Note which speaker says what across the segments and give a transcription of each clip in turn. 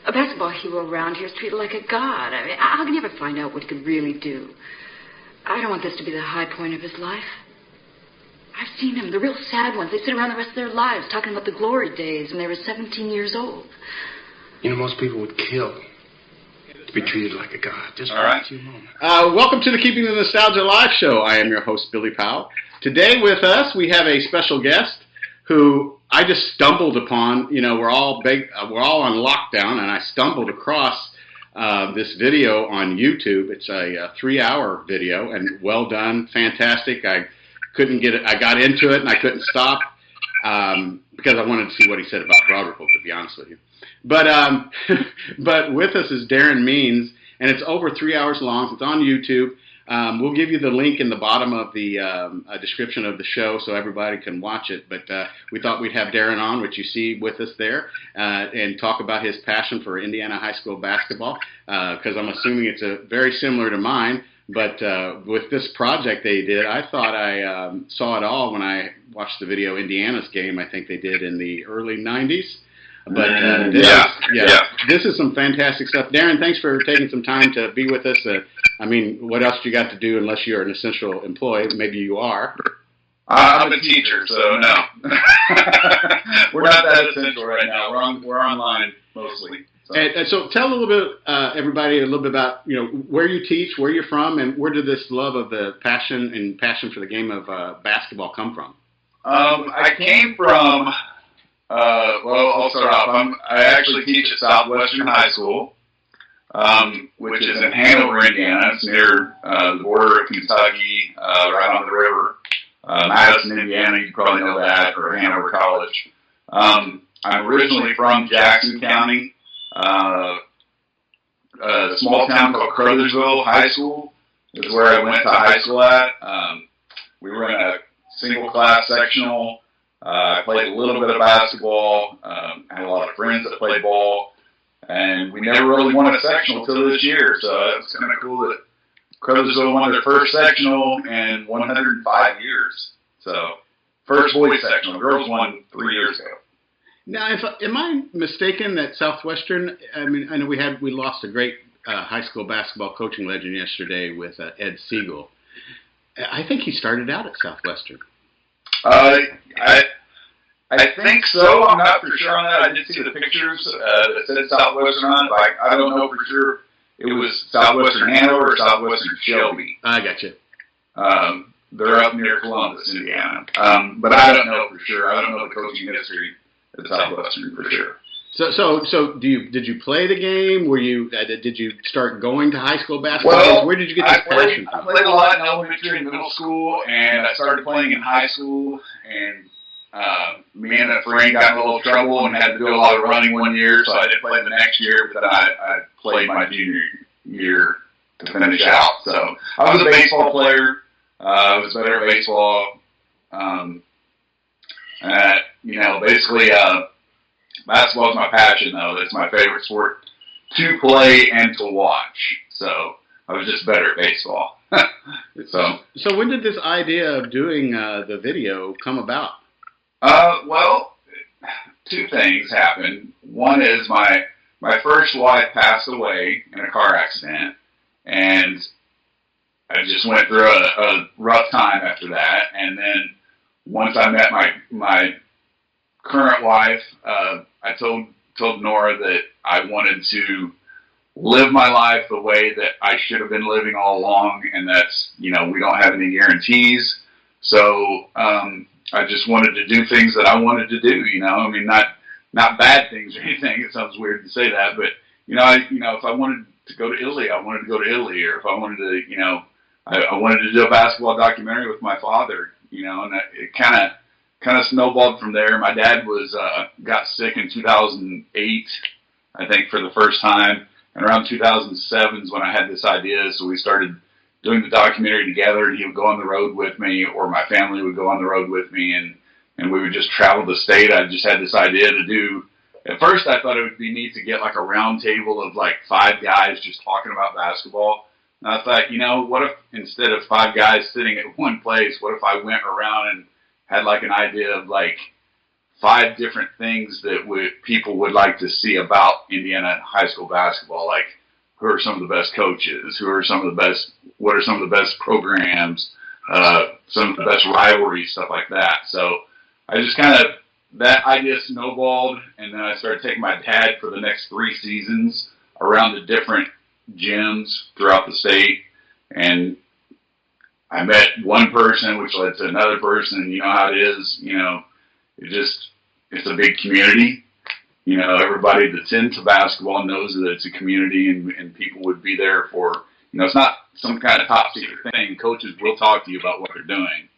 Speaker 1: A basketball hero around here is treated like a god. I mean, how can you ever find out what he could really do? I don't want this to be the high point of his life. I've seen them, the real sad ones. They sit around the rest of their lives talking about the glory days when they were 17 years old.
Speaker 2: You know, most people would kill to be treated like a god. Just
Speaker 3: all right.
Speaker 2: A few moments.
Speaker 3: Welcome to the Keeping the Nostalgia Live show. I am your host, Billy Powell. Today with us, we have a special guest who I just stumbled upon. You know, we're all on lockdown, and I stumbled across this video on YouTube. It's a 3-hour video, and well done, fantastic. I couldn't get it. I got into it, and I couldn't stop because I wanted to see what he said about Broderville, to be honest with you. But but with us is Darrin Means, and it's over 3 hours long. It's on YouTube. We'll give you the link in the bottom of the description of the show so everybody can watch it. But we thought we'd have Darrin on, which you see with us there, and talk about his passion for Indiana high school basketball, because I'm assuming it's very similar to mine. But with this project they did, I thought I saw it all when I watched the video Indiana's game. I think they did in the early 90s. But this is some fantastic stuff. Darrin, thanks for taking some time to be with us. I mean, what else you got to do unless you're an essential employee? Maybe you are.
Speaker 4: I'm a teacher, so no. We're not that essential right now. We're online mostly. So.
Speaker 3: And so tell a little bit, everybody, a little bit about where you teach, where you're from, and where did this love of the passion for the game of basketball come from?
Speaker 4: I came from. Well, I'll start off. I actually teach at Southwestern High School, which is in Hanover, Indiana. It's near the border of Kentucky, right on the river. Madison, Indiana, you probably know that, or Hanover College. I'm originally from Jackson County, a small town called Crothersville High School is where I went to high school at. We were in a single-class sectional. I played a little bit of basketball. I had a lot of friends that played ball. And we never really won a sectional until this year. So it was kind of cool that Crothersville won their first sectional in 105 years. So first boys sectional. Girls won 3 years ago.
Speaker 3: Now, am I mistaken that Southwestern, I mean, I know we lost a great high school basketball coaching legend yesterday with Ed Siegel. I think he started out at Southwestern.
Speaker 4: I think so. I'm not for sure on that. I did see the pictures that said Southwestern on it, but I don't know for sure it was Southwestern Hanover or Southwestern Shelby.
Speaker 3: I got you.
Speaker 4: They're up near Columbus, Indiana. But I don't know for sure. I don't know the coaching history at Southwestern for sure.
Speaker 3: So did you play the game? Were you did you start going to high school basketball?
Speaker 4: Well,
Speaker 3: where did you get this passion from?
Speaker 4: I played a lot in elementary and middle school, and I started playing in high school. And me and a friend got in a little trouble and had to do a lot of running one year, so I didn't play the next year. But then I played my junior year to finish out. So I was a baseball player. I was better at baseball. Basically. Basketball is my passion, though. It's my favorite sport to play and to watch. So I was just better at baseball.
Speaker 3: So when did this idea of doing the video come about?
Speaker 4: Well, two things happened. One is my first wife passed away in a car accident, and I just went through a rough time after that. And then once I met my current wife, I told Nora that I wanted to live my life the way that I should have been living all along, and that's, we don't have any guarantees. So I just wanted to do things that I wanted to do, I mean, not bad things or anything. It sounds weird to say that, but, if I wanted to go to Italy, I wanted to go to Italy, or if I wanted to, I wanted to do a basketball documentary with my father, and it kind of snowballed from there. My dad got sick in 2008, I think, for the first time. And around 2007 is when I had this idea. So we started doing the documentary together, and he would go on the road with me, or my family would go on the road with me, and we would just travel the state. I just had this idea to do. At first, I thought it would be neat to get like a round table of like 5 guys just talking about basketball. And I thought, what if instead of 5 guys sitting at one place, what if I went around and had like an idea of like 5 different things that people would like to see about Indiana high school basketball, like who are some of the best coaches, what are some of the best programs, some of the best rivalries, stuff like that. So I just that idea snowballed, and then I started taking my dad for the next 3 seasons around the different gyms throughout the state, and I met one person, which led to another person. You know how it is, it's a big community. Everybody that's into basketball knows that it's a community, and people would be there for, it's not some kind of top secret thing. Coaches will talk to you about what they're doing.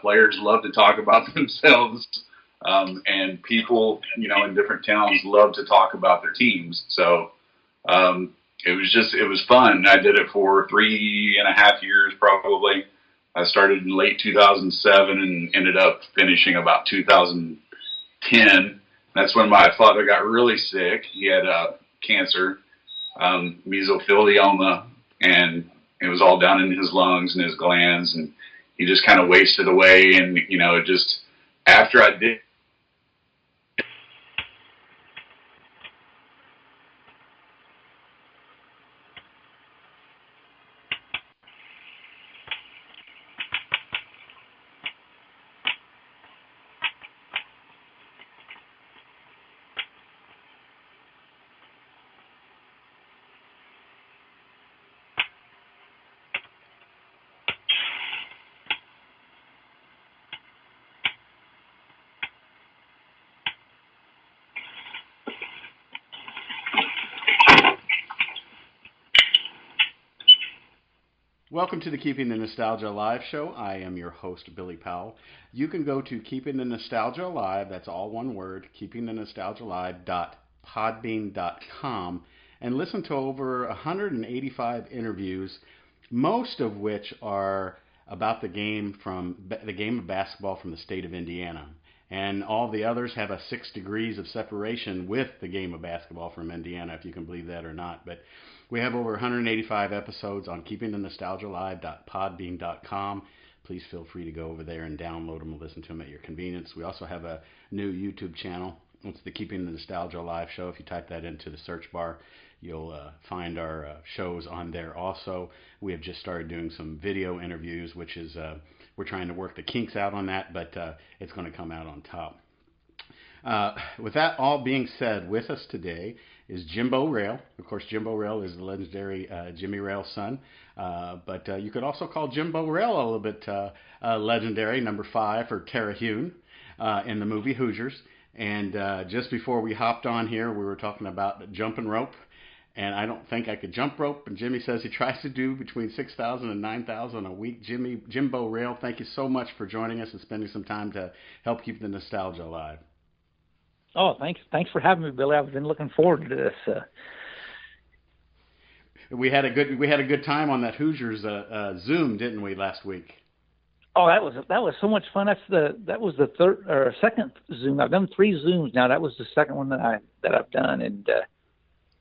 Speaker 4: Players love to talk about themselves, and people, in different towns love to talk about their teams. So it was fun. I did it for 3.5 years probably. I started in late 2007 and ended up finishing about 2010. That's when my father got really sick. He had cancer, mesothelioma, and it was all down in his lungs and his glands, and he just kind of wasted away. And, after I did,
Speaker 3: Welcome to the Keeping the Nostalgia Alive show. I am your host, Billy Powell. You can go to Keeping the Nostalgia Alive, that's all one word, keepingthenostalgiaalive.podbean.com, and listen to over 185 interviews, most of which are about the game of basketball from the state of Indiana. And all the others have a 6 degrees of separation with the game of basketball from Indiana, if you can believe that or not. But we have over 185 episodes on keepingthenostalgiaalive.podbean.com. Please feel free to go over there and download them and listen to them at your convenience. We also have a new YouTube channel. It's the Keeping the Nostalgia Alive show. If you type that into the search bar, you'll find our shows on there also. We have just started doing some video interviews, which is we're trying to work the kinks out on that, but it's going to come out on top. With that all being said, with us today is Jimbo Rail. Of course, Jimbo Rail is the legendary Jimmy Rail's son, but you could also call Jimbo Rail a little bit legendary, number 5 for Tara Hune in the movie Hoosiers. And just before we hopped on here, we were talking about jumping rope, and I don't think I could jump rope, and Jimmy says he tries to do between 6,000 and 9,000 a week. Jimbo Rail, thank you so much for joining us and spending some time to help keep the nostalgia alive.
Speaker 5: Oh, thanks for having me, Billy. I've been looking forward to this.
Speaker 3: We had a good time on that Hoosiers Zoom, didn't we, last week?
Speaker 5: Oh, that was so much fun. That was the third or second Zoom. I've done 3 Zooms now. That was the second one that I've done, and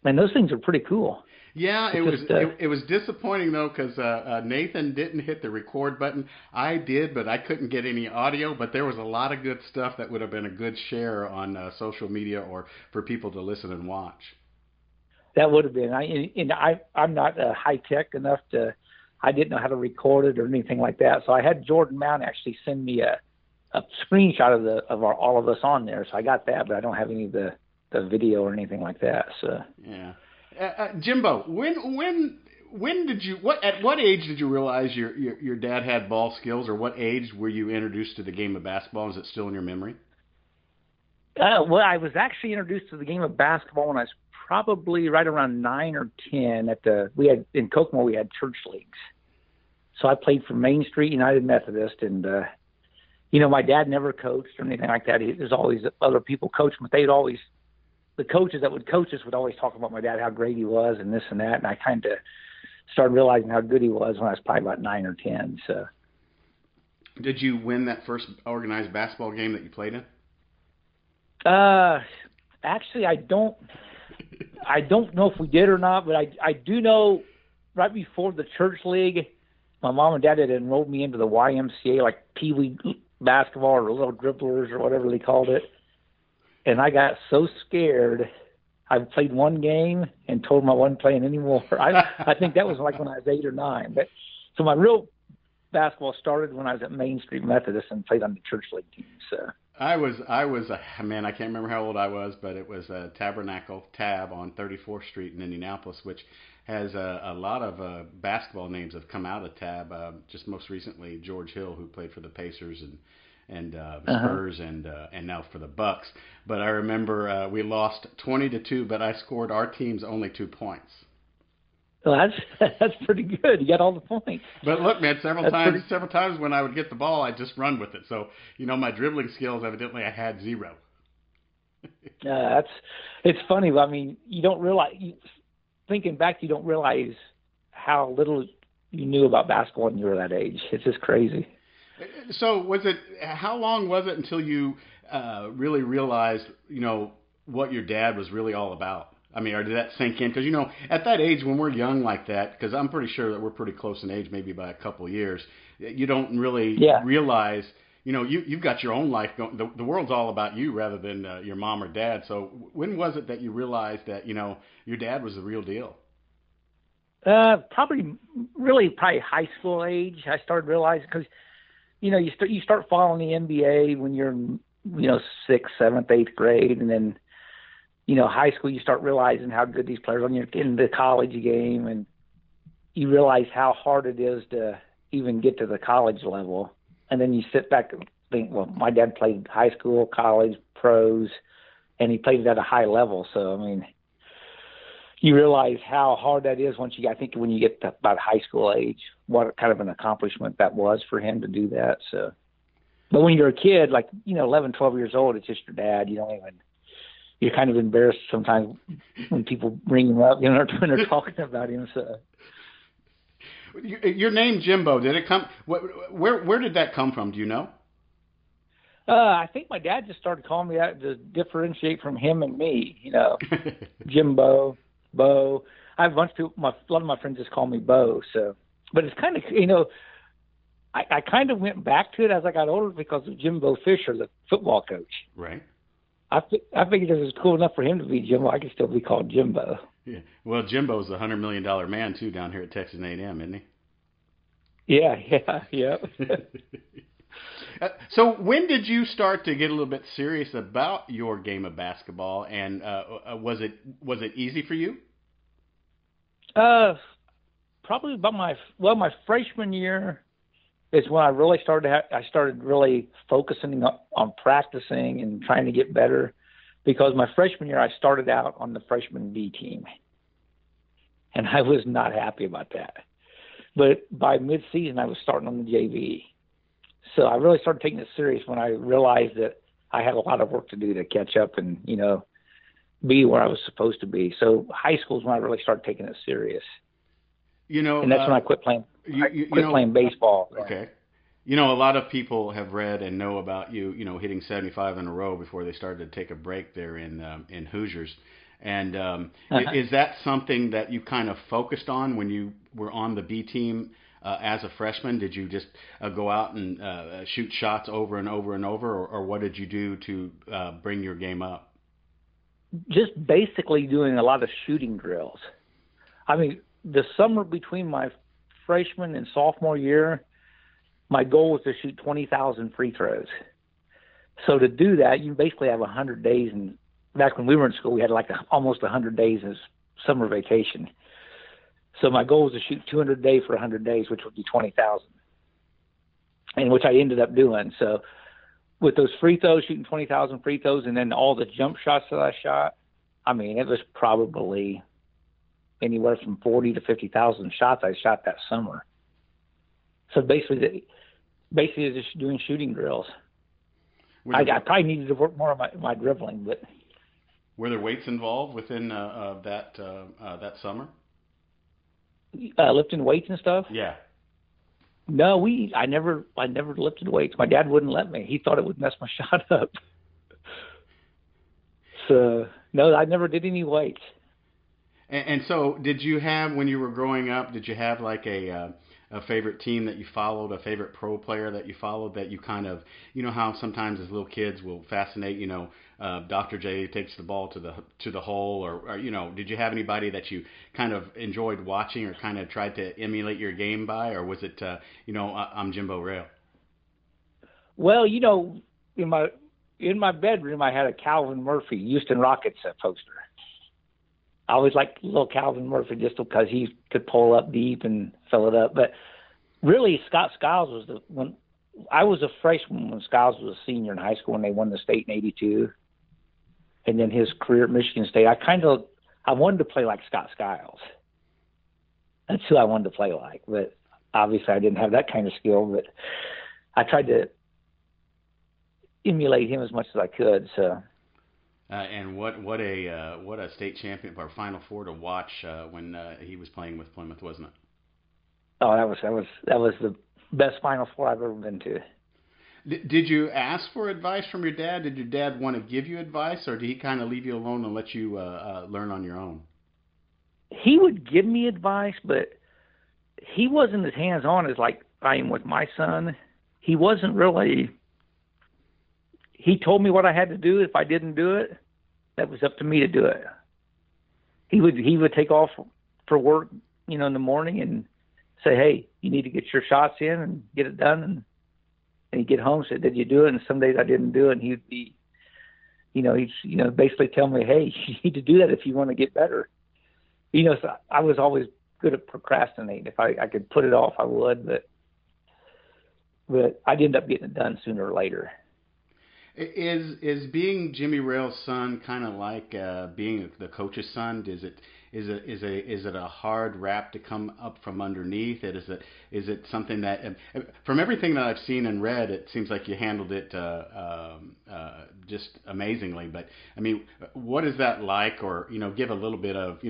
Speaker 5: man, those things are pretty cool.
Speaker 3: Yeah, it was disappointing though, because Nathan didn't hit the record button. I did, but I couldn't get any audio. But there was a lot of good stuff that would have been a good share on social media or for people to listen and watch.
Speaker 5: That would have been. I'm not high tech enough to. I didn't know how to record it or anything like that. So I had Jordan Mount actually send me a screenshot of all of us on there. So I got that, but I don't have any of the video or anything like that. So
Speaker 3: yeah. Jimbo, at what age did you realize your dad had ball skills, or what age were you introduced to the game of basketball? Is it still in your memory?
Speaker 5: Well, I was actually introduced to the game of basketball when I was probably right around 9 or 10. In Kokomo we had church leagues, so I played for Main Street United Methodist, and my dad never coached or anything like that. There's always other people coaching, but the coaches that would coach us would always talk about my dad, how great he was and this and that. And I kind of started realizing how good he was when I was probably about 9 or 10. So,
Speaker 3: did you win that first organized basketball game that you played in?
Speaker 5: Actually, I don't know if we did or not, but I do know right before the church league, my mom and dad had enrolled me into the YMCA, like Pee Wee basketball or Little Dribblers or whatever they called it. and I got so scared. I played one game and told him I wasn't playing anymore. I think that was like when I was 8 or 9. But so my real basketball started when I was at Main Street Methodist and played on the church league team. So
Speaker 3: I was man, I can't remember how old I was, but it was a Tabernacle Tab on 34th Street in Indianapolis, which has a lot of basketball names have come out of Tab. Just most recently, George Hill, who played for the Pacers and Spurs and now for the Bucks. But I remember we lost 20-2, but I scored our team's only 2 points.
Speaker 5: Well, that's pretty good. You got all the points.
Speaker 3: But look, man, several times when I would get the ball, I'd just run with it. So, my dribbling skills, evidently I had 0.
Speaker 5: It's funny. I mean, you don't realize, thinking back, you don't realize how little you knew about basketball when you were that age. It's just crazy.
Speaker 3: So how long was it until you really realized, what your dad was really all about? I mean, or did that sink in? Because, at that age when we're young like that, because I'm pretty sure that we're pretty close in age, maybe by a couple of years, you don't really realize, you've got your own life going. The world's all about you rather than your mom or dad. So when was it that you realized that, your dad was the real deal?
Speaker 5: Probably high school age. I started realizing because, you start following the NBA when you're in, 6th, 7th, 8th grade, and then high school, you start realizing how good these players are. When you're in the college game, and you realize how hard it is to even get to the college level. And then you sit back and think, well, my dad played high school, college, pros, and he played it at a high level. So, I mean, you realize how hard that is when you get to about high school age, what kind of an accomplishment that was for him to do that. So, but when you're a kid, 11, 12 years old, it's just your dad. You're kind of embarrassed sometimes when people bring him up, when they're talking about him. So,
Speaker 3: your name Jimbo, did it come? Where did that come from? Do you know?
Speaker 5: I think my dad just started calling me that to differentiate from him and me. Jimbo, Bo. I have a bunch of people. A lot of my friends just call me Bo. So, but it's kind of I kind of went back to it as I got older because of Jimbo Fisher, the football coach.
Speaker 3: Right.
Speaker 5: I figured it was cool enough for him to be Jimbo. I could still be called Jimbo.
Speaker 3: Yeah. Well, Jimbo's the $100 million man too down here at Texas A&M, isn't he?
Speaker 5: Yeah.
Speaker 3: So when did you start to get a little bit serious about your game of basketball, and was it easy for you?
Speaker 5: Probably about my freshman year is when I really started really focusing on practicing and trying to get better, because my freshman year I started out on the freshman B team, and I was not happy about that. But by mid-season I was starting on the JV, so I really started taking it serious when I realized that I had a lot of work to do to catch up and be where I was supposed to be. So high school is when I really started taking it serious. And that's when I quit playing. Quit playing baseball.
Speaker 3: Okay. A lot of people have read and know about you, hitting 75 in a row before they started to take a break there in Hoosiers. And is that something that you kind of focused on when you were on the B team as a freshman? Did you just go out and shoot shots over and over and over, or what did you do to bring your game up?
Speaker 5: Just basically doing a lot of shooting drills. I mean, the summer between my freshman and sophomore year, my goal was to shoot 20,000 free throws. So to do that, you basically have 100 days. And back when we were in school, we had almost 100 days as summer vacation. So my goal was to shoot 200 a day for 100 days, which would be 20,000, and which I ended up doing. So with those free throws, shooting 20,000 free throws, and then all the jump shots that I shot, I mean, it was probably anywhere from 40 to 50,000 shots I shot that summer. So basically just doing shooting drills. I probably needed to work more on my dribbling, but
Speaker 3: were there weights involved within that summer?
Speaker 5: Lifting weights and stuff?
Speaker 3: Yeah.
Speaker 5: No, I never lifted weights. My dad wouldn't let me. He thought it would mess my shot up. So no, I never did any weights.
Speaker 3: And so, did you have, when you were growing up, did you have like a favorite team that you followed, a favorite pro player that you followed that you kind of, how sometimes as little kids will fascinate, Dr. J takes the ball to the hole, or did you have anybody that you kind of enjoyed watching or kind of tried to emulate your game by, or was it I'm Jimbo Rail?
Speaker 5: Well, in my bedroom I had a Calvin Murphy Houston Rockets poster. I always liked little Calvin Murphy just because he could pull up deep and fill it up. But really, Scott Skiles when I was a freshman when Skiles was a senior in high school when they won the state in '82. And then his career at Michigan State, I wanted to play like Scott Skiles. That's who I wanted to play like. But obviously I didn't have that kind of skill, but I tried to emulate him as much as I could. So.
Speaker 3: And what a state champion or Final Four to watch when he was playing with Plymouth, wasn't it?
Speaker 5: Oh, that was the best Final Four I've ever been to.
Speaker 3: Did you ask for advice from your dad? Did your dad want to give you advice, or did he kind of leave you alone and let you learn on your own?
Speaker 5: He would give me advice, but he wasn't as hands-on as like I am with my son. He wasn't really. He told me what I had to do. If I didn't do it, that was up to me to do it. He would take off for work, in the morning and say, "Hey, you need to get your shots in and get it done." And he'd get home and say, "Did you do it?" And some days I didn't do it. And he'd be, he'd basically tell me, "Hey, you need to do that if you want to get better." So I was always good at procrastinating. If I could put it off, I would, but I'd end up getting it done sooner or later.
Speaker 3: Is being Jimmy Rail's son kind of like being the coach's son? Is it a hard rap to come up from underneath it? Is it something that, from everything that I've seen and read, it seems like you handled it just amazingly. But I mean, what is that like? Or give a little bit of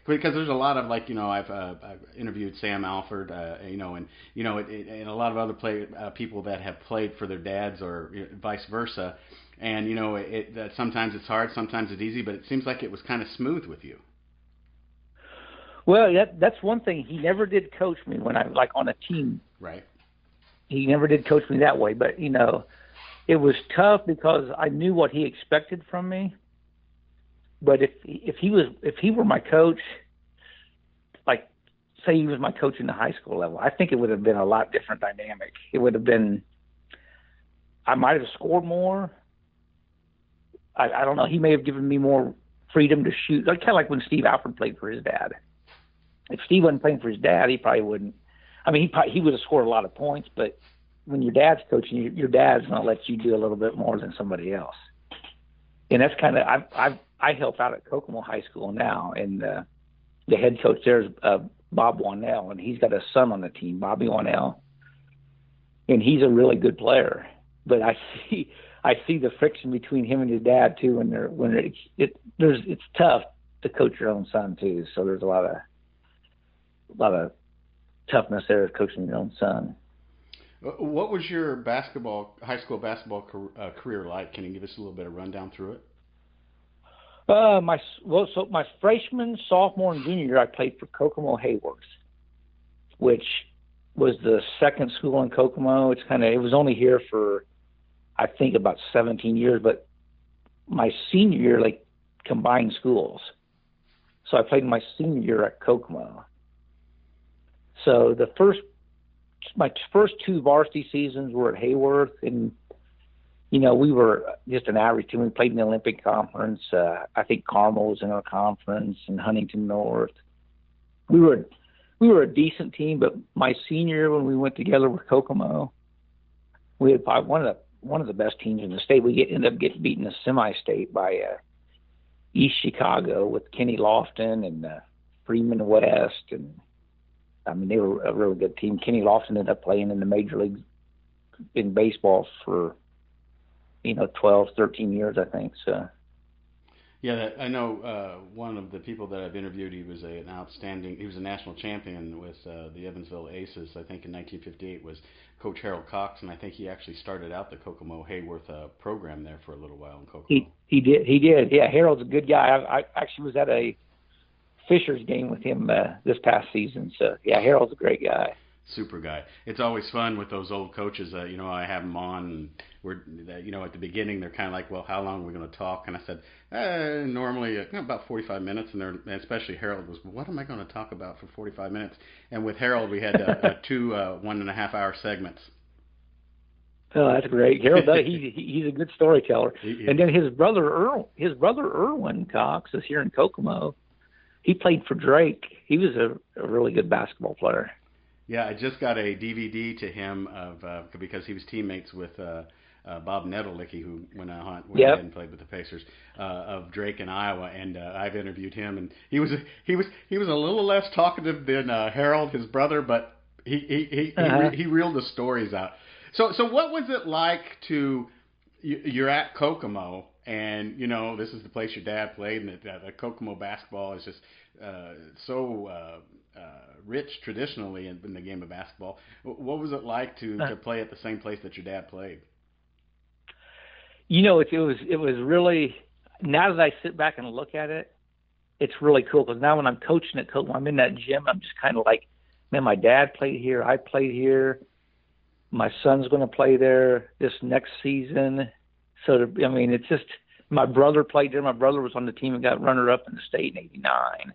Speaker 3: because there's a lot of I've interviewed Sam Alford, and a lot of other people that have played for their dads or vice versa, and sometimes it's hard, sometimes it's easy, but it seems like it was kind of smooth with you.
Speaker 5: Well, that's one thing. He never did coach me when I on a team.
Speaker 3: Right. He
Speaker 5: never did coach me that way, but it was tough because I knew what he expected from me. But if he were my coach, like say he was my coach in the high school level, I think it would have been a lot different dynamic. It would have been, I might have scored more. I don't know. He may have given me more freedom to shoot, kind of like when Steve Alford played for his dad. If Steve wasn't playing for his dad, he probably wouldn't. I mean, he would have scored a lot of points, but when your dad's coaching you, your dad's going to let you do a little bit more than somebody else. And that's kind of, I help out at Kokomo High School now, and the head coach there is Bob Wannell, and he's got a son on the team, Bobby Wannell, and he's a really good player. But I see the friction between him and his dad too, it's tough to coach your own son too. So there's a lot of toughness there of coaching your own son.
Speaker 3: What was your high school basketball career like? Can you give us a little bit of rundown through it?
Speaker 5: My freshman, sophomore, and junior year, I played for Kokomo Hayworth, which was the second school in Kokomo. It was only here for, I think, about 17 years, but my senior year, combined schools. So I played my senior year at Kokomo. So my first two varsity seasons were at Hayworth, and we were just an average team. We played in the Olympic Conference. I think Carmel was in our conference, and Huntington North. We were a decent team, but my senior year when we went together with Kokomo, we had probably one of the best teams in the state. We ended up getting beaten in the semi-state by East Chicago with Kenny Lofton and Freeman West, and I mean, they were a really good team. Kenny Lofton ended up playing in the major leagues in baseball for, 12, 13 years, I think. So.
Speaker 3: Yeah, I know one of the people that I've interviewed, he was a national champion with the Evansville Aces, I think in 1958, was Coach Harold Cox, and I think he actually started out the Kokomo Hayworth program there for a little while in Kokomo.
Speaker 5: He did. Yeah, Harold's a good guy. I actually was at a Fisher's game with him this past season. So, yeah, Harold's a great guy.
Speaker 3: super guy. It's always fun with those old coaches. I have them on, and at the beginning they're kind of like, well, how long are we going to talk? And I said, normally about 45 minutes, and especially Harold was, what am I going to talk about for 45 minutes? And with Harold, we had two 1.5 hour segments.
Speaker 5: Oh, that's great. Harold, he's a good storyteller. And then his brother Erwin Cox is here in Kokomo. He played for Drake. He was a really good basketball player.
Speaker 3: Yeah, I just got a DVD to him because he was teammates with Bob Nettlelicki, who went ahead and played with the Pacers, of Drake in Iowa, and I've interviewed him, and he was a little less talkative than Harold, his brother, but he reeled the stories out. So what was it like you're at Kokomo, and this is the place your dad played, and the Kokomo basketball is just so rich traditionally in the game of basketball. What was it like to play at the same place that your dad played?
Speaker 5: It was really, now that I sit back and look at it, it's really cool, because now when I'm coaching at Kokomo, I'm in that gym, I'm just kind of like, man, my dad played here, I played here, my son's going to play there this next season. So, it's just, my brother played there. My brother was on the team and got runner-up in the state in '89.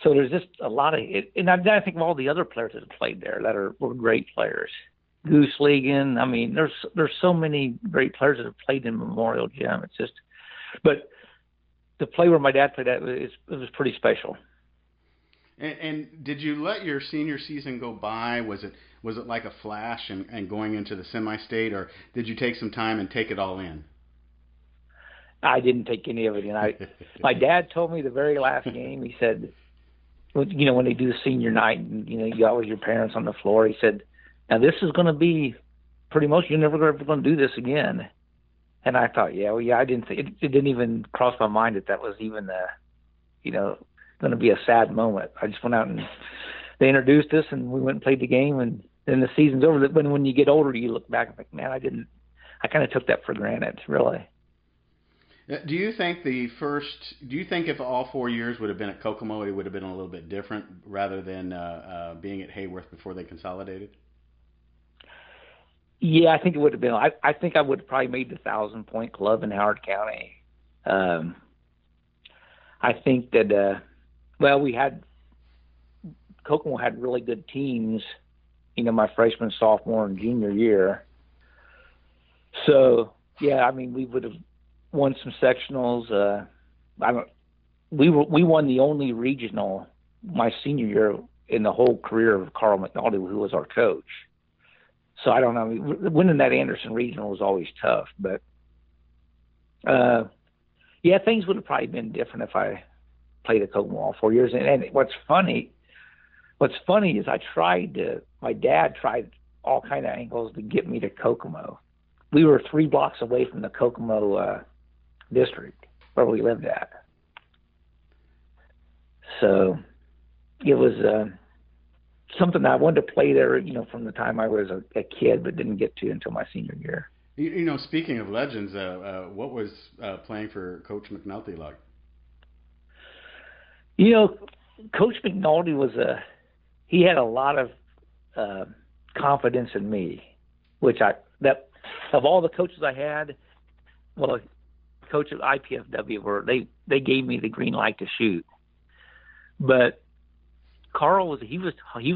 Speaker 5: So there's just a lot of it. And I think of all the other players that have played there that were great players. Goose Ligon. There's so many great players that have played in Memorial Gym. It's just, but to play where my dad played at, it was pretty special.
Speaker 3: And did you let your senior season go by? Was it like a flash and going into the semi-state, or did you take some time and take it all in?
Speaker 5: I didn't take any of it in. My dad told me the very last game, he said, when they do the senior night, and you got with your parents on the floor, he said, now this is going to be pretty much, you're never ever going to do this again. And I thought, I didn't think, it didn't even cross my mind that was even going to be a sad moment. I just went out and they introduced us, and we went and played the game, and then the season's over. When you get older, you look back and think, man, I kind of took that for granted, really.
Speaker 3: Do you think if all 4 years would have been at Kokomo, it would have been a little bit different rather than being at Hayworth before they consolidated?
Speaker 5: Yeah, I think it would have been. I think I would have probably made the 1,000-point club in Howard County. I think that, Kokomo had really good teams, my freshman, sophomore, and junior year. So, we would have won some sectionals. We won the only regional my senior year in the whole career of Carl McNulty, who was our coach. So I don't know. Winning that Anderson regional was always tough, but things would have probably been different if I played at Kokomo all 4 years. And what's funny is my dad tried all kind of angles to get me to Kokomo. We were 3 blocks away from the Kokomo district where we lived at. So it was something I wanted to play there, from the time I was a kid, but didn't get to until my senior year.
Speaker 3: Speaking of legends, what was playing for Coach McNulty like?
Speaker 5: Coach McNulty he had a lot of confidence in me, which of all the coaches I had, coach at IPFW they gave me the green light to shoot. But Carl he was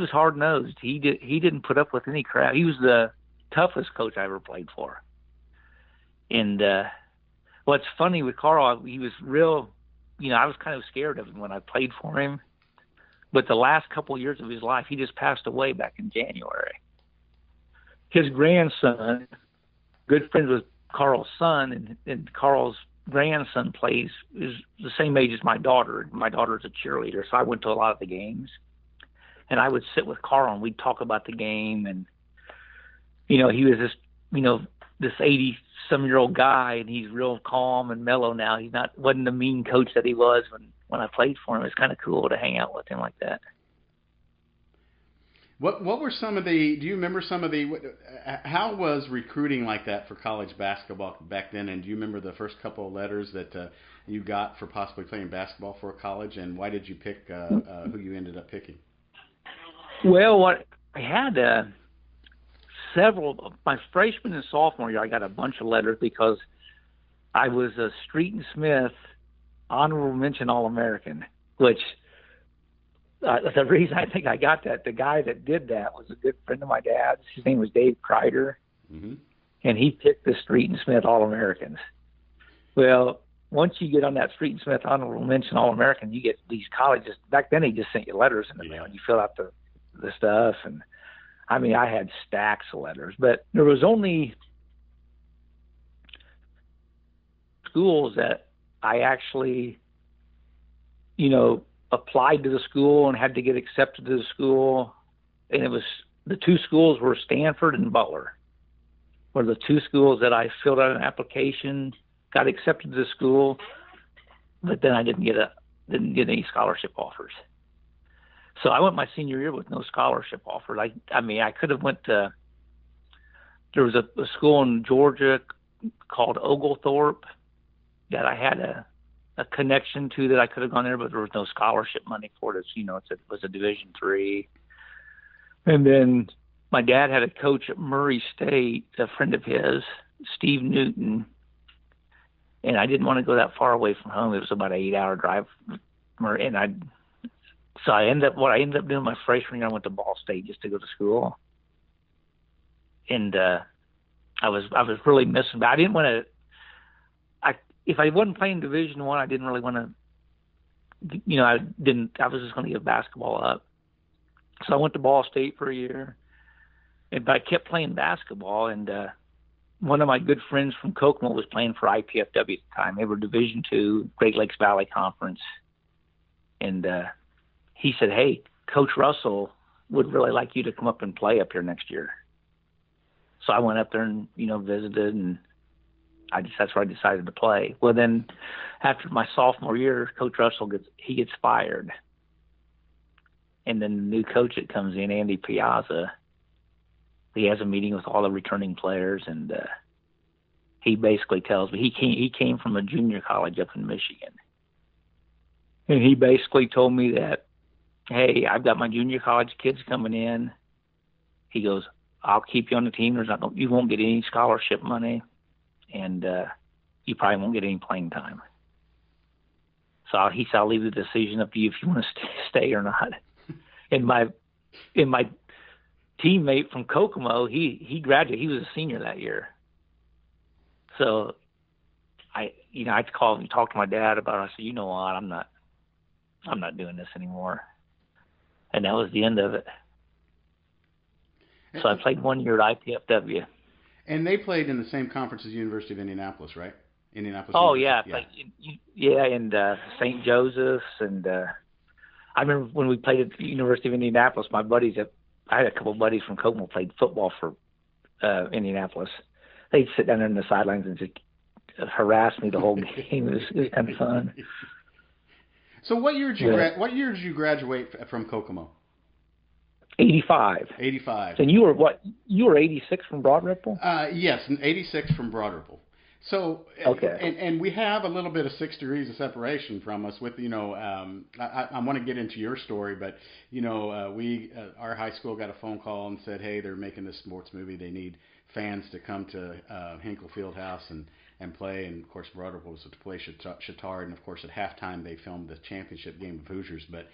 Speaker 5: hard nosed. He didn't put up with any crap. He was the toughest coach I ever played for. And what's funny with Carl, he was real. I was kind of scared of him when I played for him. But the last couple of years of his life, he just passed away back in January. His grandson, good friends with Carl's son, and Carl's grandson is the same age as my daughter. My daughter's a cheerleader, so I went to a lot of the games. And I would sit with Carl, and we'd talk about the game. And, he was this 80-some-year-old guy, and he's real calm and mellow now. Wasn't the mean coach that he was when I played for him. It's kind of cool to hang out with him like that.
Speaker 3: What were do you remember how was recruiting like that for college basketball back then? And do you remember the first couple of letters that you got for possibly playing basketball for a college? And why did you pick who you ended up picking?
Speaker 5: Well, I had several. My freshman and sophomore year, I got a bunch of letters because I was a Street and Smith honorable mention All-American, which the reason I think I got that, the guy that did that was a good friend of my dad's. His name was Dave Kreider, and he picked the Street and Smith All-Americans. Well, once you get on that Street and Smith honorable mention All-American, you get these colleges. Back then, they just sent you letters in the mail, and you fill out the stuff. And I mean, I had stacks of letters, but there was only schools that I actually, applied to the school and had to get accepted to the school. And it was, the two schools were Stanford and Butler, were the two schools that I filled out an application, got accepted to the school, but then I didn't get any scholarship offers. So I went my senior year with no scholarship offer. I mean, I could have went to, there was a school in Georgia called Oglethorpe that I had a connection to that I could have gone there, but there was no scholarship money for it. It was a Division III. And then my dad had a coach at Murray State, a friend of his, Steve Newton, and I didn't want to go that far away from home. It was about an 8-hour drive. So I ended up doing my freshman year, I went to Ball State just to go to school. And I was really missing, but I didn't want to. If I wasn't playing Division I didn't really want to. I was just going to give basketball up. So I went to Ball State for a year, but I kept playing basketball. And one of my good friends from Kokomo was playing for IPFW at the time. They were Division II, Great Lakes Valley Conference, and he said, "Hey, Coach Russell would really like you to come up and play up here next year." So I went up there and visited, and that's where I decided to play. Well, then after my sophomore year, Coach Russell gets fired. And then the new coach that comes in, Andy Piazza, he has a meeting with all the returning players, and he basically tells me he came from a junior college up in Michigan. And he basically told me that, "Hey, I've got my junior college kids coming in." He goes, "I'll keep you on the team. You won't get any scholarship money, and you probably won't get any playing time." So he said, "I'll leave the decision up to you if you want to stay or not." And my teammate from Kokomo, he graduated. He was a senior that year. So I called and talked to my dad about it. I said, "You know what? I'm not doing this anymore." And that was the end of it. So I played 1 year at IPFW.
Speaker 3: And they played in the same conference as University of Indianapolis, right? Indianapolis.
Speaker 5: Oh,
Speaker 3: University.
Speaker 5: yeah. And St. Joseph's. And I remember when we played at the University of Indianapolis, I had a couple of buddies from Kokomo played football for Indianapolis. They'd sit down there on the sidelines and just harass me the whole game. It was kind of fun.
Speaker 3: So what year did you graduate from Kokomo?
Speaker 5: 85.
Speaker 3: 85.
Speaker 5: And you were what? You were 86 from Broad Ripple?
Speaker 3: Yes, 86 from Broad Ripple. So,
Speaker 5: okay.
Speaker 3: And we have a little bit of 6 degrees of separation from us with, I want to get into your story, but, our high school got a phone call and said, "Hey, they're making this sports movie. They need fans to come to Hinkle Fieldhouse and play." And, of course, Broad Ripple was to play Chatard. And, of course, at halftime they filmed the championship game of Hoosiers. But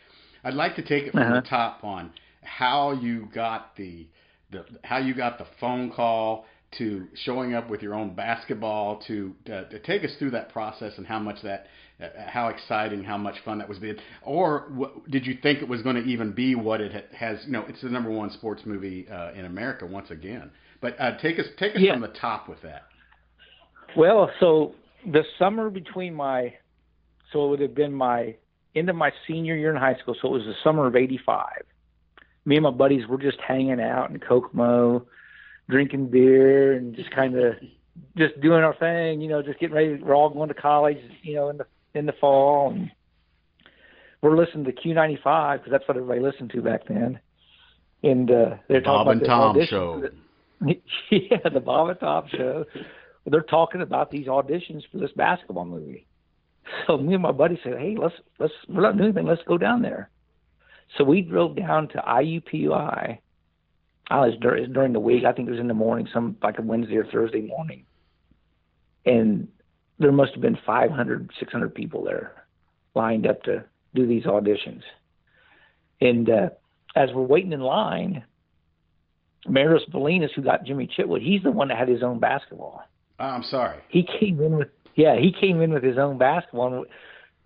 Speaker 3: I'd like to take it from the top on how you got the phone call to showing up with your own basketball, to take us through that process and how exciting, how much fun that was being. Or did you think it was going to even be what it has? It's the number one sports movie in America once again. But take us from the top with that.
Speaker 5: Well, so the summer so it would have been my end of my senior year in high school. So it was the summer of 85. Me and my buddies were just hanging out in Kokomo, drinking beer and just kind of just doing our thing, just getting ready. We're all going to college, in the fall, and we're listening to Q95 because that's what everybody listened to back then. And they're
Speaker 3: Bob
Speaker 5: talking
Speaker 3: and
Speaker 5: about
Speaker 3: Tom show.
Speaker 5: Yeah, the Bob and Tom show. They're talking about these auditions for this basketball movie. So me and my buddy said, "Hey, we're not doing anything. Let's go down there." So we drove down to IUPUI I was during the week. I think it was in the morning, some like a Wednesday or Thursday morning. And there must have been 500, 600 people there lined up to do these auditions. And as we're waiting in line, Maris Valinas, who got Jimmy Chitwood, he's the one that had his own basketball.
Speaker 3: I'm sorry.
Speaker 5: He came in with his own basketball. And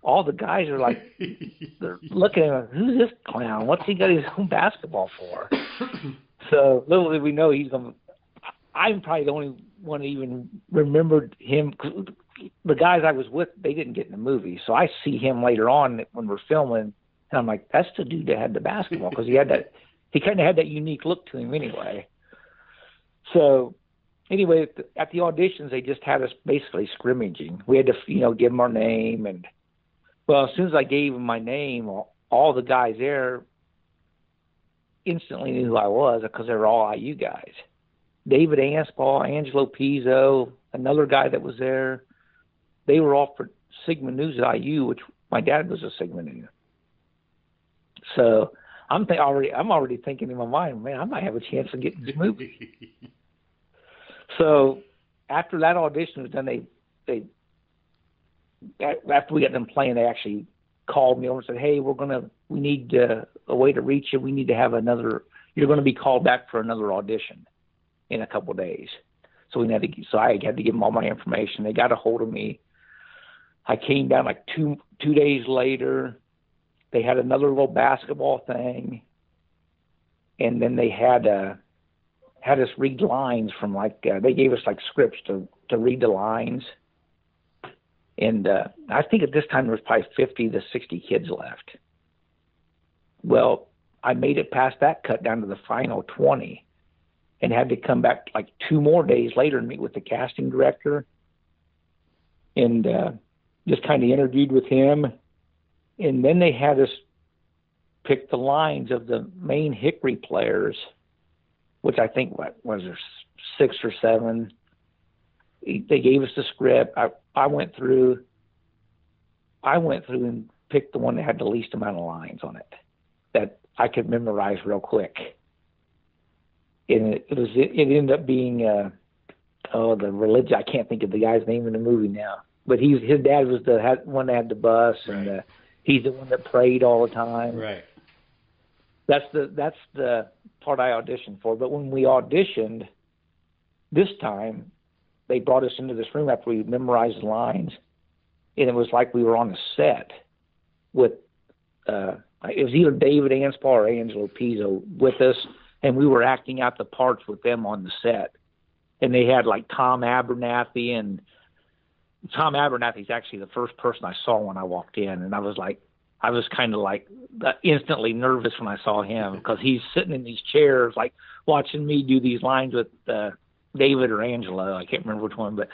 Speaker 5: all the guys are like, they're looking at him, who's this clown? What's he got his own basketball for? So little did we know he's going to, I'm probably the only one that even remembered him. The guys I was with, they didn't get in the movie. So I see him later on when we're filming, and I'm like, that's the dude that had the basketball, because he kind of had that unique look to him anyway. So anyway, at the auditions, they just had us basically scrimmaging. We had to, give them our name. And, well, as soon as I gave them my name, all the guys there instantly knew who I was, because they were all IU guys. David Anspall, Angelo Pizzo, another guy that was there. They were all for Sigma News at IU, which my dad was a Sigma Nu. So I'm already thinking in my mind, man, I might have a chance of getting this movie. So after that audition was done, they after we got them playing, they actually called me over and said, hey, we need a way to reach you. We need to have you're going to be called back for another audition in a couple of days. So I had to give them all my information. They got a hold of me. I came down like two days later. They had another little basketball thing, and then they had us read lines from they gave us scripts to read the lines. And I think at this time there was probably 50 to 60 kids left. Well, I made it past that cut down to the final 20, and had to come back 2 more days later and meet with the casting director, and just kind of interviewed with him. And then they had us pick the lines of the main Hickory players, which I think was there 6 or 7. They gave us the script. I went through and picked the one that had the least amount of lines on it that I could memorize real quick. And it ended up being the religion. I can't think of the guy's name in the movie now, but his dad was the one that had the bus, right. And he's the one that prayed all the time.
Speaker 3: Right.
Speaker 5: That's the part I auditioned for. But when we auditioned this time, they brought us into this room after we memorized the lines, and it was like we were on a set with it was either David Anspall or Angelo Pizzo with us, and we were acting out the parts with them on the set. And they had Tom Abernathy, and Tom Abernathy's actually the first person I saw when I walked in, and I was kind of instantly nervous when I saw him, because he's sitting in these chairs watching me do these lines with David or Angelo. I can't remember which one, but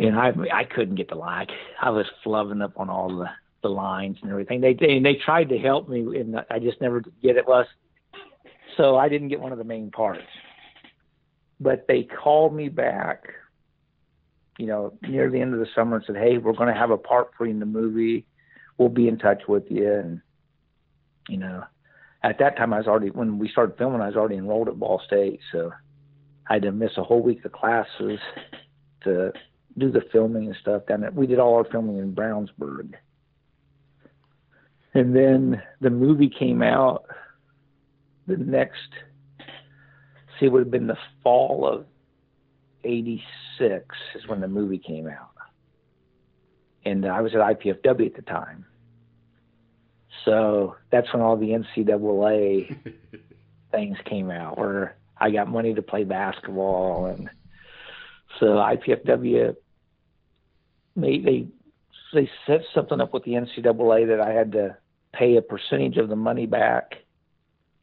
Speaker 5: I couldn't get the line. I was flubbing up on all the lines and everything. They tried to help me, and I just never did get it. So I didn't get one of the main parts. But they called me back, near the end of the summer and said, hey, we're going to have a part for you in the movie. We'll be in touch with you. And, at that time when we started filming, I was already enrolled at Ball State. So I had to miss a whole week of classes to do the filming and stuff down there. We did all our filming in Brownsburg. And then the movie came out it would have been the fall of 86 is when the movie came out. And I was at IPFW at the time. So that's when all the NCAA things came out, where I got money to play basketball. And so IPFW, they set something up with the NCAA that I had to pay a percentage of the money back,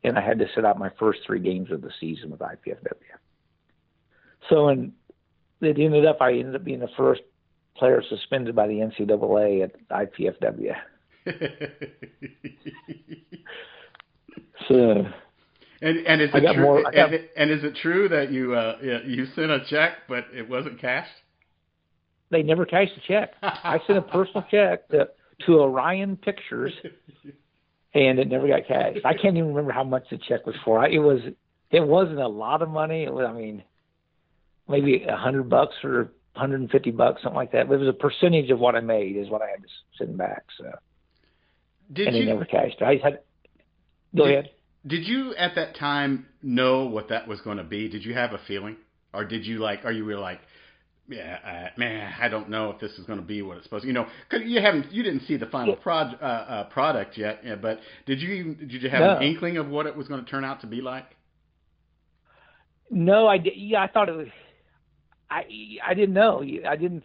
Speaker 5: and I had to sit out my first 3 games of the season with IPFW. So I ended up being the first player suspended by the NCAA at IPFW. So, and is it true? And is it true that you sent a check but it wasn't cashed? They never cashed the check. I sent a personal check to Orion Pictures, and it never got cashed. I can't even remember how much the check was for. It was it wasn't a lot of money. It was, I mean, maybe $100 or $150, something like that. But it was a percentage of what I made is what I had to send back. So,
Speaker 3: Did
Speaker 5: and
Speaker 3: you
Speaker 5: they never cashed it. I just had. Go ahead.
Speaker 3: Did you at that time know what that was going to be? Did you have a feeling, or did you like? Are you really like, yeah, man, I don't know if this is going to be what it's supposed to. 'Cause you didn't see the final product yet. Yeah, but did you have an inkling of what it was going to turn out to be like?
Speaker 5: No, I did. Yeah, I thought it was. I didn't know. I didn't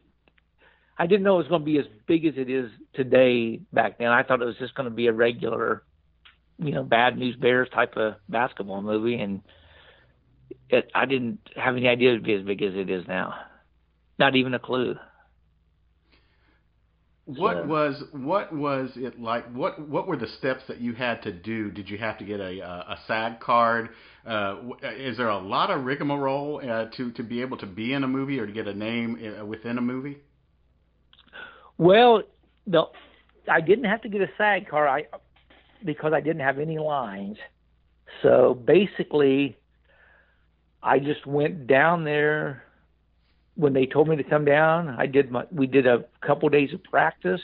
Speaker 5: know it was going to be as big as it is today. Back then, I thought it was just going to be a regular, Bad News Bears type of basketball movie, and I didn't have any idea it would be as big as it is now. Not even a clue.
Speaker 3: What was it like? What were the steps that you had to do? Did you have to get a SAG card? Is there a lot of rigmarole to be able to be in a movie or to get a name within a movie?
Speaker 5: Well, no, I didn't have to get a SAG card because I didn't have any lines. So basically, I just went down there. When they told me to come down, we did a couple days of practice,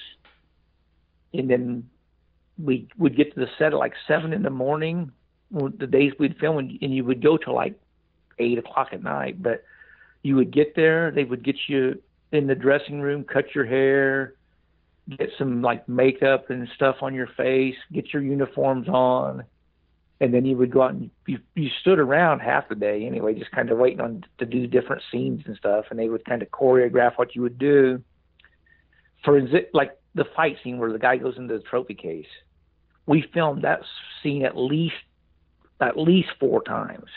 Speaker 5: and then we would get to the set at like 7 a.m. The days we'd film, and you would go till like 8 o'clock at night. But you would get there, they would get you in the dressing room, cut your hair, get some like makeup and stuff on your face, get your uniforms on. And then you would go out and you stood around half the day anyway, just kind of waiting to do different scenes and stuff. And they would kind of choreograph what you would do. For like the fight scene where the guy goes into the trophy case, we filmed that scene at least 4 times.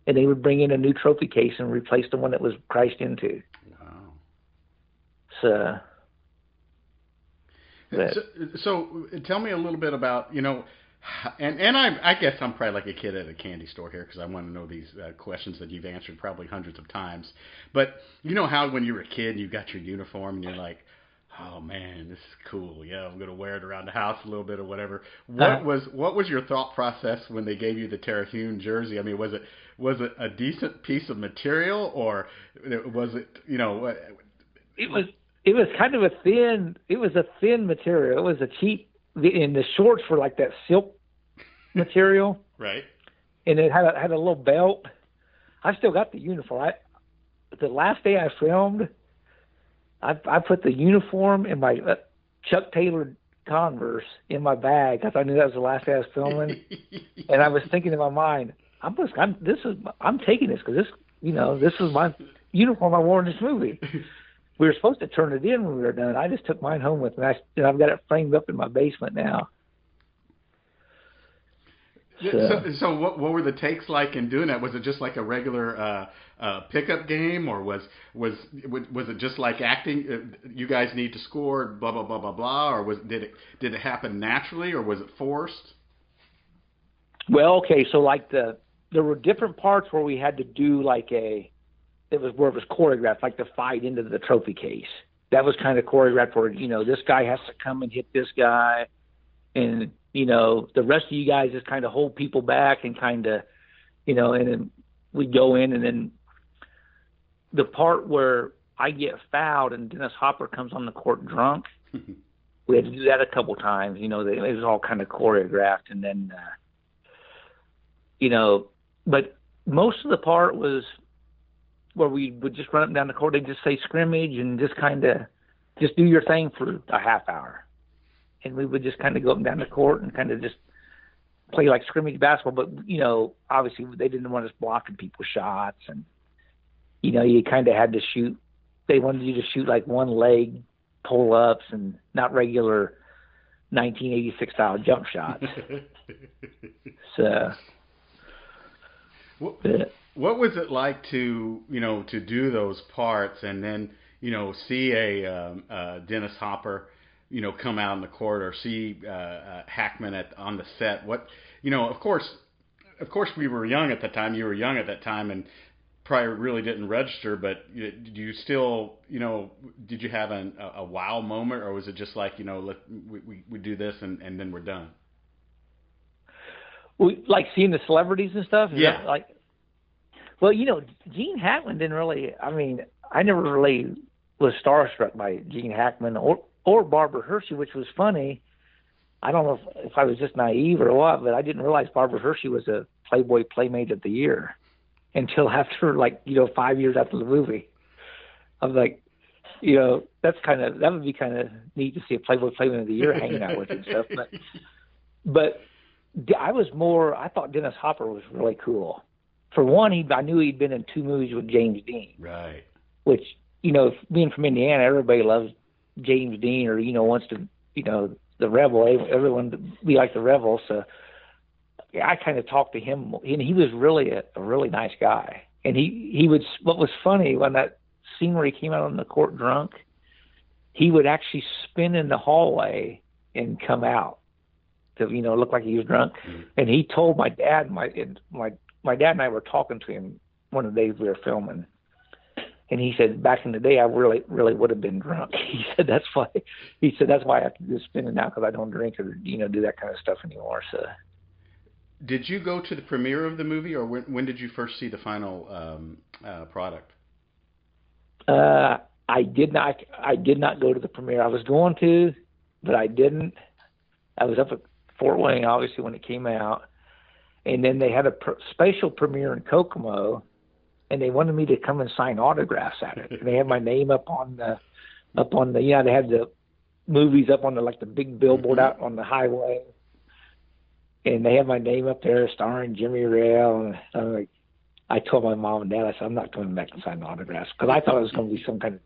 Speaker 5: And they would bring in a new trophy case and replace the one that was priced into.
Speaker 3: Wow. So tell me a little bit about, and I guess I'm probably like a kid at a candy store here because I want to know these questions that you've answered probably hundreds of times. But you know how when you were a kid and you got your uniform and you're like, oh man, this is cool. Yeah, I'm gonna wear it around the house a little bit or whatever. What was your thought process when they gave you the Terhune jersey? I mean, was it a decent piece of material or was it
Speaker 5: It was kind of a thin material. It was a cheap. And the shorts were like that silk material,
Speaker 3: right?
Speaker 5: And it had a little belt. I still got the uniform. The last day I filmed, I put the uniform in my Chuck Taylor Converse in my bag because I knew that was the last day I was filming. And I was thinking in my mind, I'm taking this because this is my uniform I wore in this movie. We were supposed to turn it in when we were done. I just took mine home with me. And I've got it framed up in my basement now.
Speaker 3: So what were the takes like in doing that? Was it just like a regular pickup game, or was it just like acting? You guys need to score, blah blah blah blah blah, or did it happen naturally, or was it forced?
Speaker 5: Well, okay, so like there were different parts where we had to do like it was choreographed, like the fight into the trophy case. That was kind of choreographed where, this guy has to come and hit this guy. And, the rest of you guys just kind of hold people back and kind of, and then we go in and then the part where I get fouled and Dennis Hopper comes on the court drunk, we had to do that a couple times. It was all kind of choreographed. And then, but most of the part was where we would just run up and down the court. They'd just say scrimmage and just kind of just do your thing for a half hour. And we would just kind of go up and down the court and kind of just play like scrimmage basketball. But, obviously they didn't want us blocking people's shots. And, you kind of had to shoot. They wanted you to shoot like one leg pull-ups and not regular 1986 style jump shots. So...
Speaker 3: What was it like to do those parts and then see a Dennis Hopper come out in the court or see Hackman on the set? What of course we were young at the time. You were young at that time and probably really didn't register. But did you still did you have a wow moment, or was it just like we do this and then we're done?
Speaker 5: Like seeing the celebrities and stuff?
Speaker 3: Yeah.
Speaker 5: Well, Gene Hackman didn't really, I never really was starstruck by Gene Hackman or Barbara Hershey, which was funny. I don't know if I was just naive or what, but I didn't realize Barbara Hershey was a Playboy Playmate of the Year until after, 5 years after the movie. I was like, that would be kind of neat to see a Playboy Playmate of the Year hanging out with and stuff. But I thought Dennis Hopper was really cool. For one, I knew he'd been in 2 movies with James Dean.
Speaker 3: Right.
Speaker 5: Which, being from Indiana, everybody loves James Dean or, wants to, the Rebel, everyone to be like the Rebel. So I kind of talked to him, and he was really a really nice guy. And he would, what was funny, when that scene where he came out on the court drunk, he would actually spin in the hallway and come out to, look like he was drunk. Mm-hmm. And he told my dad, my dad and I were talking to him one of the days we were filming. And he said, back in the day, I really, really would have been drunk. He said, that's why I have to do spinning now, because I don't drink or, do that kind of stuff anymore. So,
Speaker 3: did you go to the premiere of the movie, or when did you first see the final product?
Speaker 5: I did not go to the premiere. I was going to, but I didn't. I was up at Fort Wayne, obviously, when it came out. And then they had a special premiere in Kokomo, and they wanted me to come and sign autographs at it. And they had my name up on the, they had the movies up on the big billboard out on the highway. And they had my name up there starring Jimmy Rail. And I told my mom and dad, I said, I'm not coming back and sign autographs, because I thought it was going to be some kind of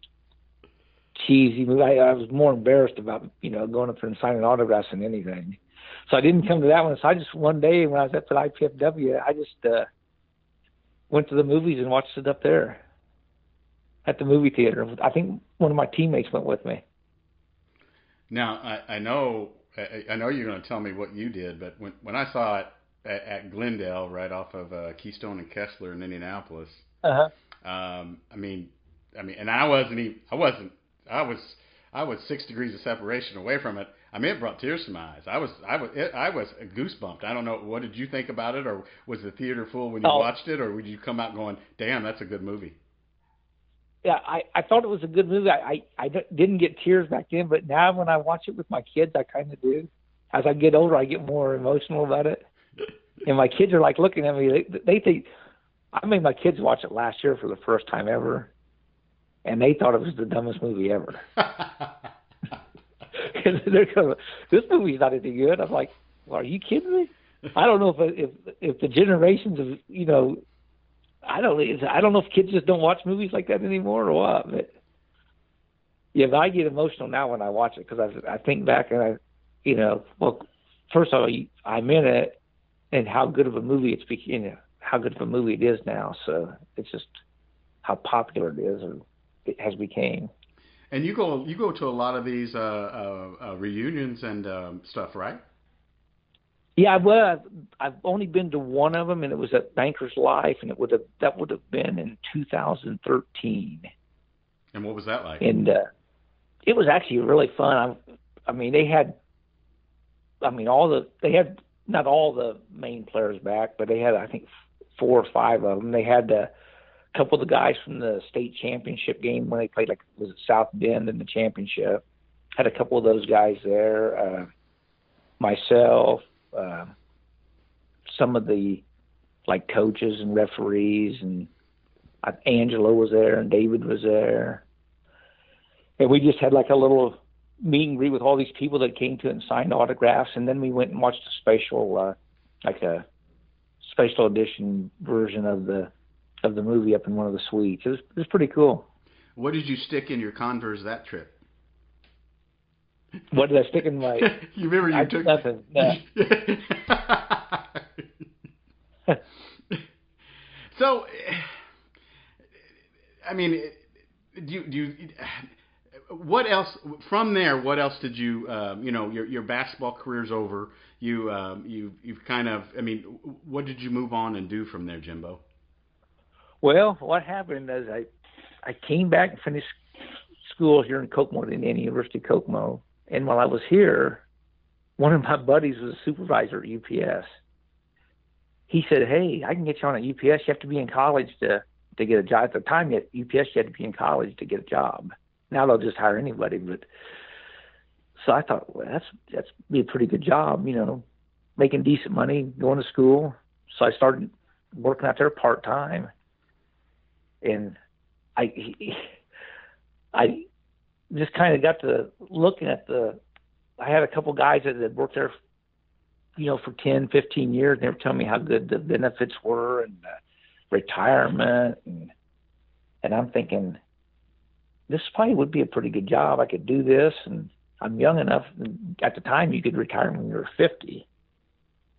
Speaker 5: cheesy movie. I was more embarrassed about, going up there and signing autographs than anything. So I didn't come to that one. So I just, one day when I was at the IPFW, I just went to the movies and watched it up there at the movie theater. I think one of my teammates went with me.
Speaker 3: Now, I know you're going to tell me what you did, but when I saw it at Glendale, right off of Keystone and Kessler in Indianapolis, and I was 6 degrees of separation away from it. It brought tears to my eyes. I was goosebumped. I don't know. What did you think about it, or was the theater full when you watched it, or would you come out going, "Damn, that's a good movie"?
Speaker 5: Yeah, I thought it was a good movie. I didn't get tears back then, but now when I watch it with my kids, I kind of do. As I get older, I get more emotional about it. And my kids are looking at me. They think, I made my kids watch it last year for the first time ever, and they thought it was the dumbest movie ever. They're going, this movie's not any good. I'm like, well, are you kidding me? I don't know if the generations of, I don't know if kids just don't watch movies like that anymore or what. But yeah, but I get emotional now when I watch it, because I think back and first of all, I'm in it, and how good of a movie how good of a movie it is now. So it's just how popular it is, or it has become.
Speaker 3: And you go to a lot of these reunions and stuff, right?
Speaker 5: Yeah, well, I've only been to one of them, and it was at Banker's Life, and that would have been in 2013.
Speaker 3: And what was that like?
Speaker 5: And it was actually really fun. They had not all the main players back, but they had, I think, 4 or 5 of them. They had a couple of the guys from the state championship game when they played, was it South Bend in the championship. Had a couple of those guys there. Myself, some of the coaches and referees, and Angelo was there, and David was there. And we just had a little meet and greet with all these people that came to it and signed autographs, and then we went and watched a special, a special edition version of the movie up in one of the suites. It was pretty cool.
Speaker 3: What did you stick in your Converse that trip?
Speaker 5: What did I stick in my?
Speaker 3: You remember you took
Speaker 5: nothing. No.
Speaker 3: So, do you? What else from there? What else did you? Your basketball career's over. You've kind of. What did you move on and do from there, Jimbo? Well,
Speaker 5: what happened is I came back and finished school here in Kokomo, Indiana, University of Kokomo. And while I was here, one of my buddies was a supervisor at UPS. he said, "Hey, I can get you on at UPS. You have to be in college to get a job." At the time, at UPS, you had to be in college to get a job. Now they'll just hire anybody. But so I thought, well, that's be a pretty good job, making decent money, going to school. So I started working out there part time, and I just kind of got to looking at I had a couple guys that had worked there, for 10, 15 years, and they were telling me how good the benefits were and retirement. And I'm thinking, this probably would be a pretty good job. I could do this, and I'm young enough. At the time, you could retire when you were 50.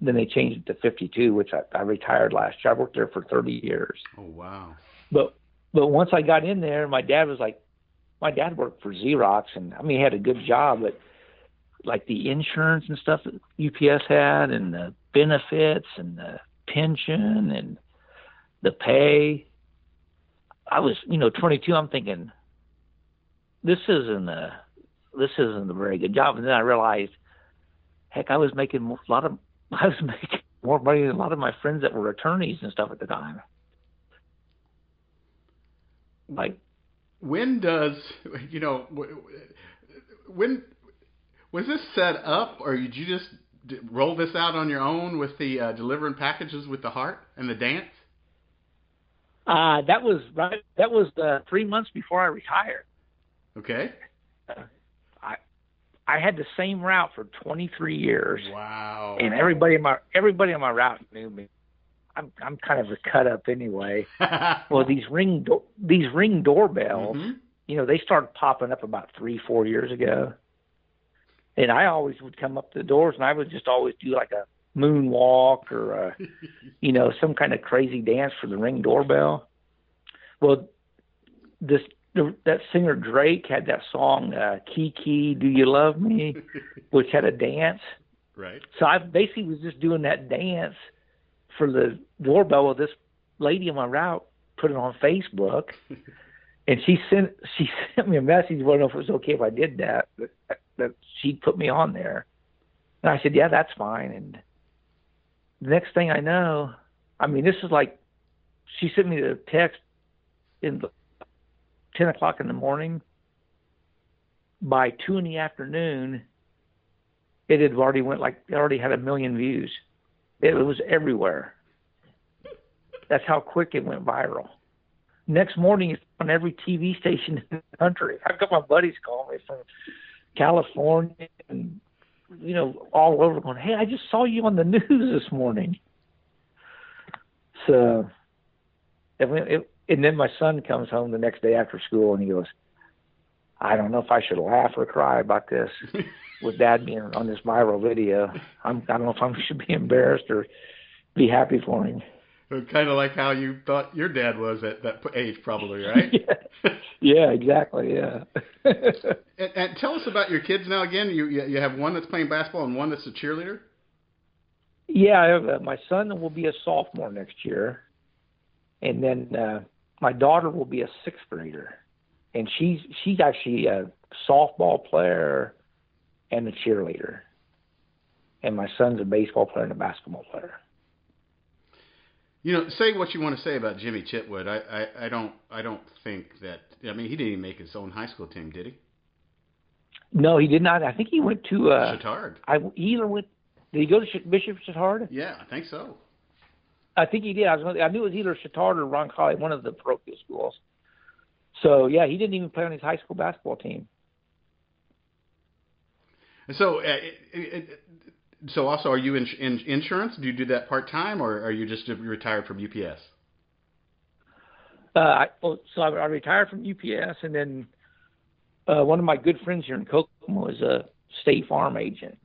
Speaker 5: Then they changed it to 52, which I retired last year. I worked there for 30 years.
Speaker 3: Oh, wow.
Speaker 5: But once I got in there, my dad worked for Xerox, and he had a good job, but like the insurance and stuff that UPS had, and the benefits and the pension and the pay, I was, 22. I'm thinking, this isn't a very good job. And then I realized, heck, I was making more money than a lot of my friends that were attorneys and stuff at the time. Like,
Speaker 3: when was this set up, or did you just roll this out on your own with the delivering packages with the heart and the dance?
Speaker 5: That was right. That was 3 months before I retired.
Speaker 3: Okay.
Speaker 5: I had the same route for 23 years.
Speaker 3: Wow.
Speaker 5: And everybody on my route knew me. I'm kind of a cut up anyway. Well, these ring doorbells,
Speaker 3: mm-hmm.
Speaker 5: They started popping up about 3-4 years ago. And I always would come up to the doors, and I would just always do like a moonwalk or some kind of crazy dance for the ring doorbell. Well, that singer Drake had that song, Kiki, Do You Love Me, which had a dance.
Speaker 3: Right.
Speaker 5: So I basically was just doing that dance for the doorbell. Well, this lady on my route put it on Facebook, and she sent me a message. I don't know if it was okay if I did that, but that she put me on there. And I said, yeah, that's fine. And the next thing I know, this is like, she sent me the text in 10 o'clock in the morning. By 2 in the afternoon, it had already had 1 million views. It was everywhere. That's how quick it went viral. Next morning, it's on every TV station in the country. I've got my buddies calling me from California and, all over, going, hey, I just saw you on the news this morning. So, and then my son comes home the next day after school, and he goes, I don't know if I should laugh or cry about this with Dad being on this viral video. I don't know if I should be embarrassed or be happy for him.
Speaker 3: Kind of like how you thought your dad was at that age, probably, right?
Speaker 5: Yeah, exactly, yeah.
Speaker 3: and tell us about your kids now again. You have one that's playing basketball and one that's a cheerleader?
Speaker 5: Yeah, I have, my son will be a sophomore next year. And then my daughter will be a sixth grader. And she's actually a softball player and a cheerleader. And my son's a baseball player and a basketball player.
Speaker 3: Say what you want to say about Jimmy Chitwood. I don't think that. He didn't even make his own high school team, did he?
Speaker 5: No, he did not. I think he went to
Speaker 3: Chittard.
Speaker 5: Did he go to Bishop Chittard?
Speaker 3: Yeah, I think so.
Speaker 5: I think he did. I knew it was either Chittard or Roncalli, one of the parochial schools. So yeah, he didn't even play on his high school basketball team.
Speaker 3: So, so also, are you in insurance? Do you do that part time, or are you just retired from UPS?
Speaker 5: I retired from UPS, and then one of my good friends here in Kokomo is a State Farm agent,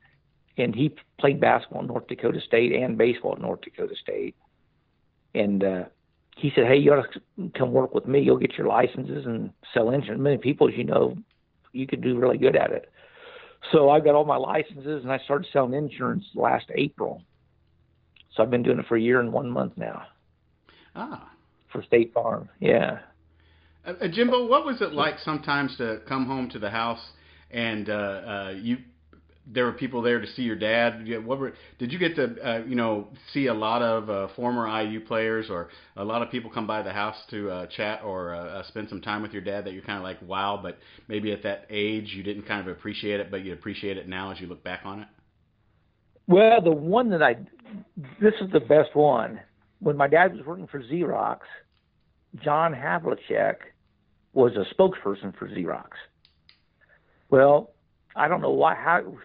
Speaker 5: and he played basketball at North Dakota State and baseball at North Dakota State. And he said, hey, you ought to come work with me. You'll get your licenses and sell insurance. Many people, as you know, you could do really good at it. So I got all my licenses, and I started selling insurance last April. So I've been doing it for a year and 1 month now. For State Farm, yeah.
Speaker 3: Jimbo, what was it like sometimes to come home to the house and there were people there to see your dad. Did you get to see a lot of former IU players, or a lot of people come by the house to chat or spend some time with your dad that you're kind of like, wow, but maybe at that age you didn't kind of appreciate it, but you appreciate it now as you look back on it?
Speaker 5: Well, the one this is the best one. When my dad was working for Xerox, John Havlicek was a spokesperson for Xerox. Well, I don't know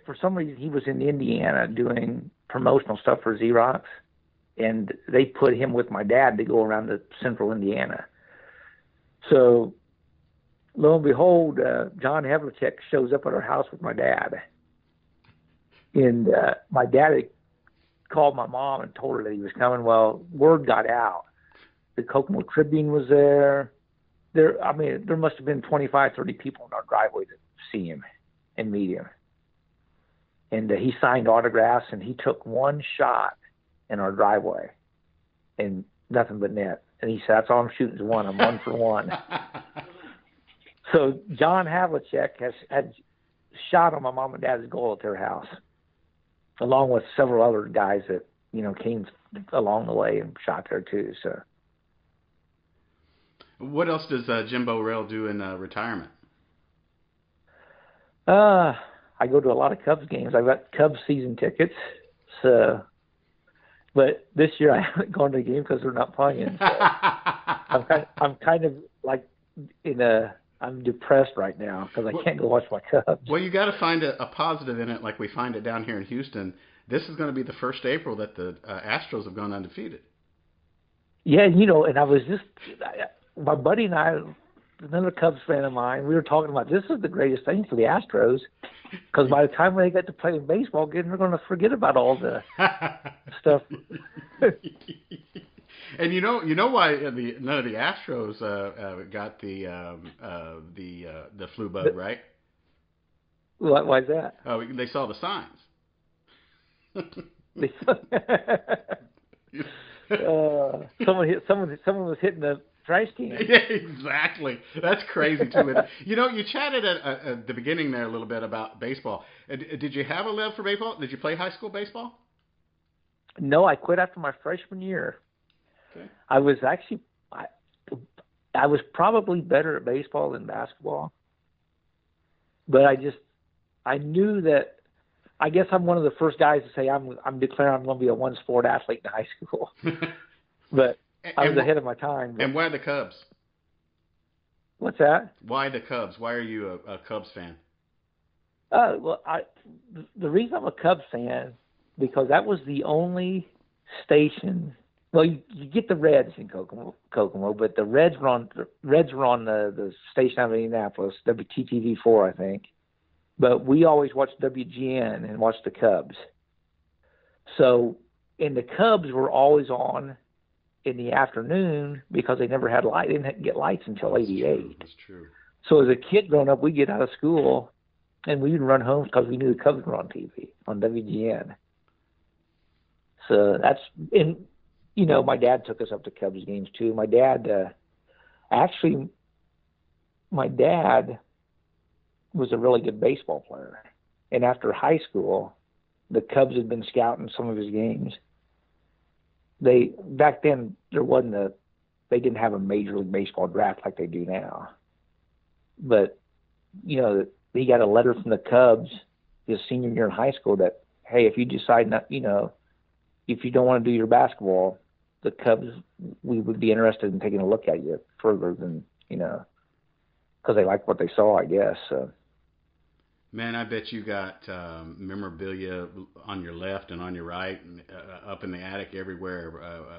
Speaker 5: for some reason he was in Indiana doing promotional stuff for Xerox, and they put him with my dad to go around to central Indiana. So, lo and behold, John Havlicek shows up at our house with my dad. And my dad had called my mom and told her that he was coming. Well, word got out. The Kokomo Tribune was there. There must have been 25, 30 people in our driveway to see him and meet him. And he signed autographs, and he took one shot in our driveway, and nothing but net. And he said, "That's all I'm shooting is one. I'm 1 for 1." So John Havlicek had shot on my mom and dad's goal at their house, along with several other guys that, came along the way and shot there too. So,
Speaker 3: what else does Jimbo Rail do in retirement?
Speaker 5: I go to a lot of Cubs games. I've got Cubs season tickets. So, but this year I haven't gone to a game because they're not playing. So I'm kind of like I'm depressed right now because I can't go watch my Cubs.
Speaker 3: Well, you got to find a positive in it, like we find it down here in Houston. This is going to be the first April that the Astros have gone undefeated.
Speaker 5: Yeah, and I was my buddy and I, another Cubs fan of mine, we were talking about this is the greatest thing for the Astros because by the time they get to play baseball again, they're going to forget about all the stuff.
Speaker 3: And you know why none of the Astros got the flu bug, right?
Speaker 5: Why is that?
Speaker 3: Oh, they saw the signs.
Speaker 5: Someone was hitting the trash can.
Speaker 3: Yeah, exactly. That's crazy too. You chatted at the beginning there a little bit about baseball. Did you have a love for baseball? Did you play high school baseball?
Speaker 5: No, I quit after my freshman year.
Speaker 3: Okay.
Speaker 5: I was actually I was probably better at baseball than basketball, but I knew that. I guess I'm one of the first guys to say I'm declaring I'm going to be a one sport athlete in high school, but I was ahead of my time.
Speaker 3: And why the Cubs?
Speaker 5: What's that?
Speaker 3: Why the Cubs? Why are you a Cubs fan?
Speaker 5: Well, the reason I'm a Cubs fan because that was the only station. Well, you get the Reds in Kokomo, but the Reds were on the station out of Indianapolis, WTTV4, I think. But we always watched WGN and watched the Cubs. So, and the Cubs were always on in the afternoon because they never had light. They didn't get lights until '88.
Speaker 3: That's true.
Speaker 5: So as a kid growing up, we'd get out of school and we'd run home because we knew the Cubs were on TV on WGN. So that's, and my dad took us up to Cubs games too. My dad was a really good baseball player. And after high school, the Cubs had been scouting some of his games. Back then they didn't have a Major League Baseball draft like they do now. But, he got a letter from the Cubs his senior year in high school that, hey, if you decide not, if you don't want to do your basketball, the Cubs, we would be interested in taking a look at you further than, because they liked what they saw, I guess. So.
Speaker 3: Man, I bet you got memorabilia on your left and on your right, and up in the attic everywhere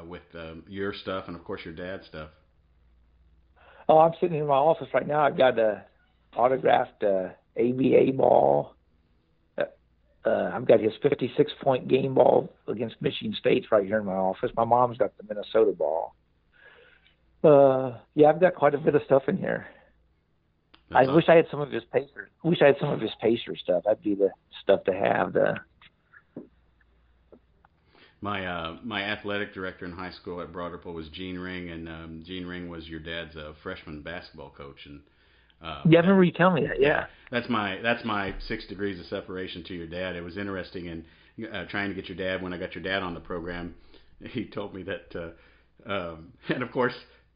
Speaker 3: with your stuff and, of course, your dad's stuff.
Speaker 5: Oh, I'm sitting in my office right now. I've got a autographed ABA ball. I've got his 56-point game ball against Michigan State right here in my office. My mom's got the Minnesota ball. Yeah, I've got quite a bit of stuff in here. I wish I had some of his Pacers. Pacer stuff. That'd be the stuff to have.
Speaker 3: My athletic director in high school at Broad Ripple was Gene Ring, and Gene Ring was your dad's freshman basketball coach. And
Speaker 5: Yeah, I remember you telling me that. Yeah.
Speaker 3: That's my 6 degrees of separation to your dad. It was interesting in trying to get your dad. When I got your dad on the program, he told me that, and of course,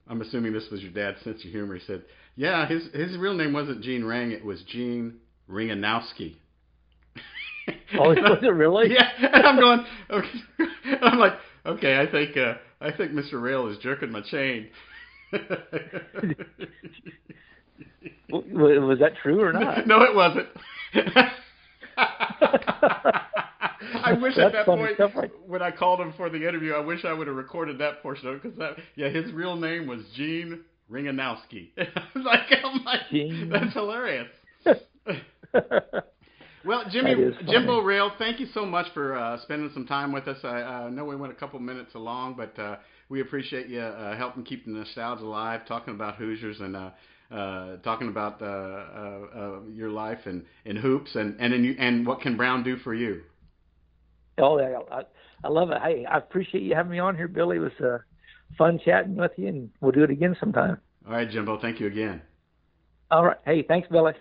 Speaker 3: I'm assuming this was your dad's sense of humor. He said, "Yeah, his real name wasn't Gene Rang. It was Gene Ringanowski."
Speaker 5: Oh, was it really?
Speaker 3: Yeah, and I'm going. Okay. I'm like, okay, I think Mr. Rail is jerking my chain.
Speaker 5: Was that true or not?
Speaker 3: No, it wasn't. I wish at that point, when I called him for the interview, I wish I would have recorded that portion of it, because his real name was Gene Ringanowski. I'm like, that's hilarious. Well, Jimbo Rail, thank you so much for spending some time with us. I know we went a couple minutes along, but we appreciate you helping keep the nostalgia alive, talking about Hoosiers and talking about your life and hoops and what can Brown do for you.
Speaker 5: Oh, yeah, I love it. Hey, I appreciate you having me on here, Billy. It was fun chatting with you, and we'll do it again sometime.
Speaker 3: All right, Jimbo. Thank you again.
Speaker 5: All right. Hey, thanks, Billy.